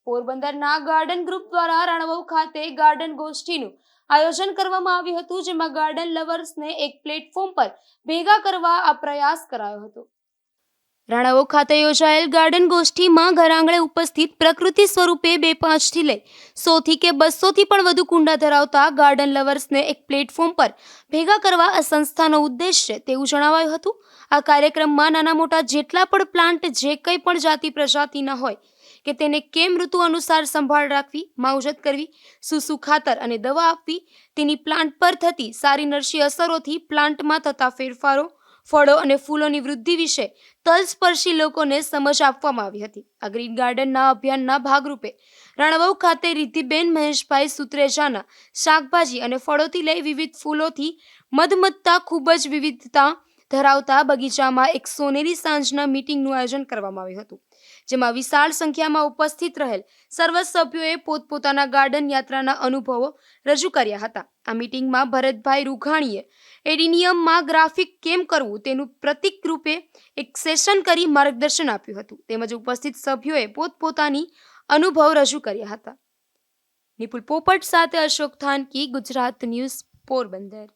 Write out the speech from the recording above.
પોરબંદરના garden group દ્વારા રણવવ ખાતે ગાર્ડન ગોષ્ઠીનું આયોજન કરવામાં આવ્યું હતું, જેમાં ગાર્ડન લવર્સને એક પ્લેટફોર્મ પર ભેગા કરવા આ પ્રયાસ કરાયો હતો। રણવવ ખાતે યોજાયેલ ગાર્ડન ગોષ્ઠીમાં ઘરઆંગણે ઉપસ્થિત પ્રકૃતિ સ્વરૂપે 2-5 થી લઈ 100 થી કે 200 થી પણ વધુ કુંડા ધરાવતા ગાર્ડન લવર્સને એક પ્લેટફોર્મ પર ભેગા કરવા આ સંસ્થાનો ઉદ્દેશ છે તેવું જણાવાયું હતું। આ કાર્યક્રમમાં નાના મોટા જેટલા પણ પ્લાન્ટ જે કંઈ પણ જાતિ પ્રજાતિના હોય કે તેને કેમ ઋતુ અનુસાર સંભાળ રાખવી, માવજત કરવી, શું ખાતર અને દવા આપવી, તેની પ્લાન્ટ પર થતી સારી નરસી અસરોથી પ્લાન્ટમાં થતા ફેરફારો, ફળો અને ફૂલોની વૃદ્ધિ વિશે તલસ્પર્શી લોકોને સમજ આપવામાં આવી હતી। આ ગ્રીન ગાર્ડનના અભિયાનના ભાગરૂપે રણવવ ખાતે રિદ્ધિબેન મહેશભાઈ સુત્રેજાના શાકભાજી અને ફળોથી લઈ વિવિધ ફૂલોથી મધમત્તા ખૂબ જ વિવિધતા ધરાવતા બગીચામાં એક સોનેરી સાંજના મીટિંગનું આયોજન કરવામાં આવ્યું હતું, જેમાં વિશાળ સંખ્યામાં ઉપસ્થિત રહેલ સર્વ સભ્યોએ પોતપોતાના ગાર્ડન યાત્રાના અનુભવો રજૂ કર્યા હતા। આ મીટિંગમાં ભરતભાઈ રૂઘાણીએ એડિનિયમમાં ગ્રાફિક કેમ કરવું તેનું પ્રતીક રૂપે એક સેશન કરી માર્ગદર્શન આપ્યું હતું, તેમજ ઉપસ્થિત સભ્યોએ પોતપોતાની અનુભવ રજૂ કર્યા હતા। નિપુલ પોપટ સાથે અશોક થાનકી, ગુજરાત ન્યૂઝ, પોરબંદર।